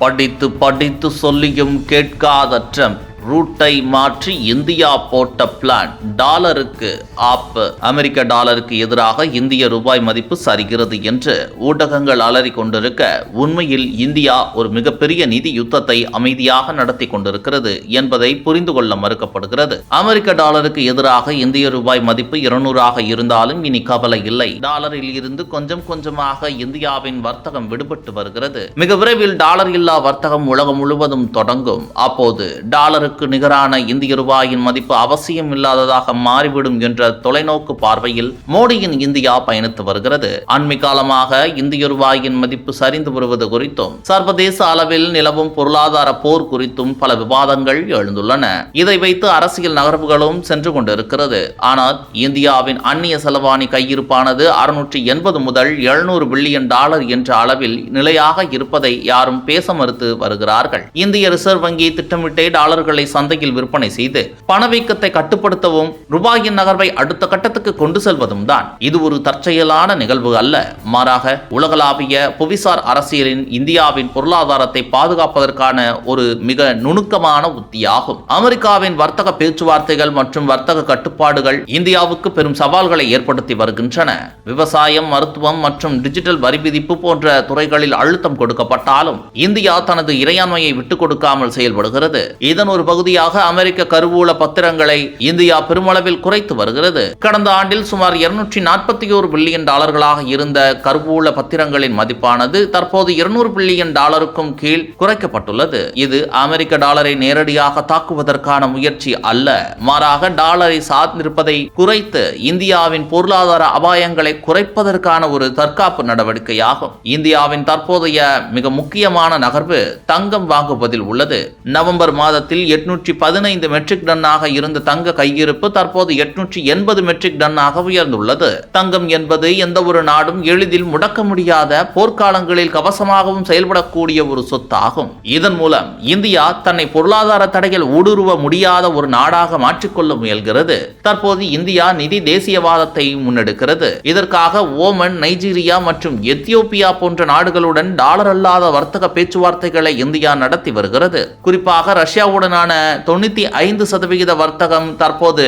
படித்து படித்து சொல்லியும் கேட்காத ட்ரம்ப் ரூட்டை மாற்றி இந்தியா போட்ட பிளான். டாலருக்கு ஆப்பு. அமெரிக்க டாலருக்கு எதிராக இந்திய ரூபாய் மதிப்பு சரிகிறது என்று ஊடகங்கள் அலறி கொண்டிருக்க, உண்மையில் இந்தியா ஒரு மிகப்பெரிய நிதி யுத்தத்தை அமைதியாக நடத்தி கொண்டிருக்கிறது என்பதை புரிந்து கொள்ள மறுக்கப்படுகிறது. அமெரிக்க டாலருக்கு எதிராக இந்திய ரூபாய் மதிப்பு 200 இருந்தாலும் இனி கவலை இல்லை. டாலரில் இருந்து கொஞ்சம் கொஞ்சமாக இந்தியாவின் வர்த்தகம் விடுபட்டு வருகிறது. மிக விரைவில் டாலர் இல்லா வர்த்தகம் உலகம் முழுவதும் தொடங்கும். அப்போது டாலருக்கு நிகரான இந்திய ரூபாயின் மதிப்பு அவசியம் இல்லாததாக மாறிவிடும் என்ற தொலைநோக்கு பார்வையில் மோடியின் இந்தியா பயணித்து வருகிறது. அண்மை காலமாக இந்திய ரூபாயின் மதிப்பு சரிந்து வருவது குறித்தும் சர்வதேச அளவில் நிலவும் பொருளாதார போர் குறித்தும் பல விவாதங்கள் எழுந்துள்ளன. இதை வைத்து அரசியல் நகர்வுகளும் சென்று கொண்டிருக்கிறது. ஆனால் இந்தியாவின் அந்நிய செலவாணி கையிருப்பானது 680 முதல் 700 பில்லியன் டாலர் என்ற அளவில் நிலையாக இருப்பதை யாரும் பேச மறுத்து வருகிறார்கள். இந்திய ரிசர்வ் வங்கி திட்டமிட்டே டாலர்களை சந்தையில் விற்பனை செய்து பணவீக்கத்தை கட்டுப்படுத்தவும் ரூபாயின் நகர்வை அடுத்த கட்டத்துக்கு கொண்டு செல்வதும் தான். இது ஒரு தற்செயலான நிகழ்வு அல்ல. மாறாக உலகளாவிய புவிசார் அரசியலின் இந்தியாவின் பொருளாதாரத்தை பாதுகாப்பதற்கான ஒரு மிக நுணுக்கமான உத்தியாகும். அமெரிக்காவின் வர்த்தக பேச்சுவார்த்தைகள் மற்றும் வர்த்தக கட்டுப்பாடுகள் இந்தியாவுக்கு பெரும் சவால்களை ஏற்படுத்தி வருகின்றன. விவசாயம், மருத்துவம் மற்றும் டிஜிட்டல் வரி விதிப்பு போன்ற துறைகளில் அழுத்தம் கொடுக்கப்பட்டாலும் இந்தியா தனது இறையாண்மையை விட்டுக் கொடுக்காமல் செயல்படுகிறது. இதன் ஒரு பகுதியாக அமெரிக்க கருவூல பத்திரங்களை இந்தியா பெருமளவில் குறைத்து வருகிறது. கடந்த ஆண்டில் சுமார் 241 பில்லியன் டாலர்களாக இருந்த கருவூல பத்திரங்களின் மதிப்பானது தற்போது 200 பில்லியன் டாலருக்கும் கீழ் குறைக்கப்பட்டுள்ளது. இது அமெரிக்க டாலரை நேரடியாக தாக்குவதற்கான முயற்சி அல்ல, மாறாக டாலரை சார்ந்திருப்பதை குறைத்து இந்தியாவின் பொருளாதார அபாயங்களை குறைப்பதற்கான ஒரு தற்காப்பு நடவடிக்கையாகும். இந்தியாவின் தற்போதைய மிக முக்கியமான நகர்வு தங்கம் வாங்குவதில் உள்ளது. நவம்பர் மாதத்தில் 815 மெட்ரிக் டன்னாக இருந்த தங்க கையிருப்பு தற்போது 880 மெட்ரிக் டன்னாக உயர்ந்துள்ளது. தங்கம் என்பது எந்த ஒரு நாடும் எளிதில் முடக்க முடியாத, போர்க்காலங்களில் கவசமாகவும் செயல்படக்கூடிய ஒரு சொத்தாகும். இதன் மூலம் இந்தியா தன்னை பொருளாதார தடையில் ஊடுருவ முடியாத ஒரு நாடாக மாற்றிக்கொள்ள முயல்கிறது. தற்போது இந்தியா நிதி தேசியவாதத்தை முன்னெடுக்கிறது. இதற்காக ஓமன், நைஜீரியா மற்றும் எத்தியோப்பியா போன்ற நாடுகளுடன் டாலர் அல்லாத வர்த்தக பேச்சுவார்த்தைகளை இந்தியா நடத்தி வருகிறது. குறிப்பாக ரஷ்யாவுடனான 95% வர்த்தகம் தற்போது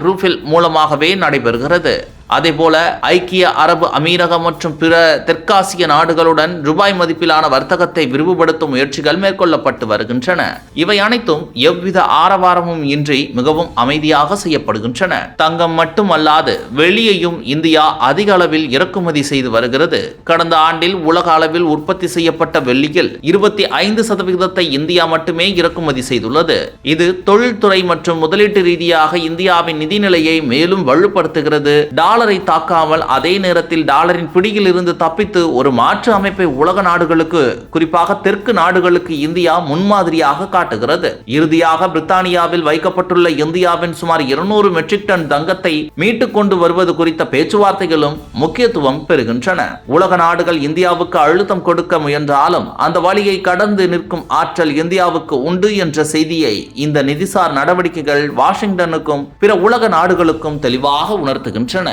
ரூபிள் மூலமாகவே நடைபெறுகிறது. அதேபோல ஐக்கிய அரபு அமீரகம் மற்றும் பிற தெற்காசிய நாடுகளுடன் ரூபாய் மதிப்பிலான வர்த்தகத்தை விரிவுபடுத்தும் முயற்சிகள் மேற்கொள்ளப்பட்டு வருகின்றன. இவை அனைத்தும் எவ்வித ஆரவாரமும் இன்றி மிகவும் அமைதியாக செய்யப்படுகின்றன. தங்கம் மட்டுமல்லாது வெளியேயும் இந்தியா அதிக அளவில் இறக்குமதி செய்து வருகிறது. கடந்த ஆண்டில் உலக அளவில் உற்பத்தி செய்யப்பட்ட வெள்ளியில் 25% இந்தியா மட்டுமே இறக்குமதி செய்துள்ளது. இது தொழில்துறை மற்றும் முதலீட்டு ரீதியாக இந்தியாவின் நிதிநிலையை மேலும் வலுப்படுத்துகிறது. டாலரை தாக்காமல் அதே நேரத்தில் டாலரின் பிடியில் இருந்து தப்பித்து ஒரு மாற்று அமைப்பை உலக நாடுகளுக்கு, குறிப்பாக தெற்கு நாடுகளுக்கு இந்தியா முன்மாதிரியாக காட்டுகிறது. இறுதியாக பிரித்தானியாவில் வைக்கப்பட்டுள்ள இந்தியாவின் சுமார் 200 மெட்ரிக் டன் தங்கத்தை மீட்டுக் கொண்டு வருவது குறித்த பேச்சுவார்த்தைகளும் முக்கியத்துவம் பெறுகின்றன. உலக நாடுகள் இந்தியாவுக்கு அழுத்தம் கொடுக்க முயன்றாலும் அந்த வழியை கடந்து நிற்கும் ஆற்றல் இந்தியாவுக்கு உண்டு என்ற செய்தியை இந்த நிதிசார் நடவடிக்கைகள் வாஷிங்டனுக்கும் பிற உலக நாடுகளுக்கும் தெளிவாக உணர்த்துகின்றன.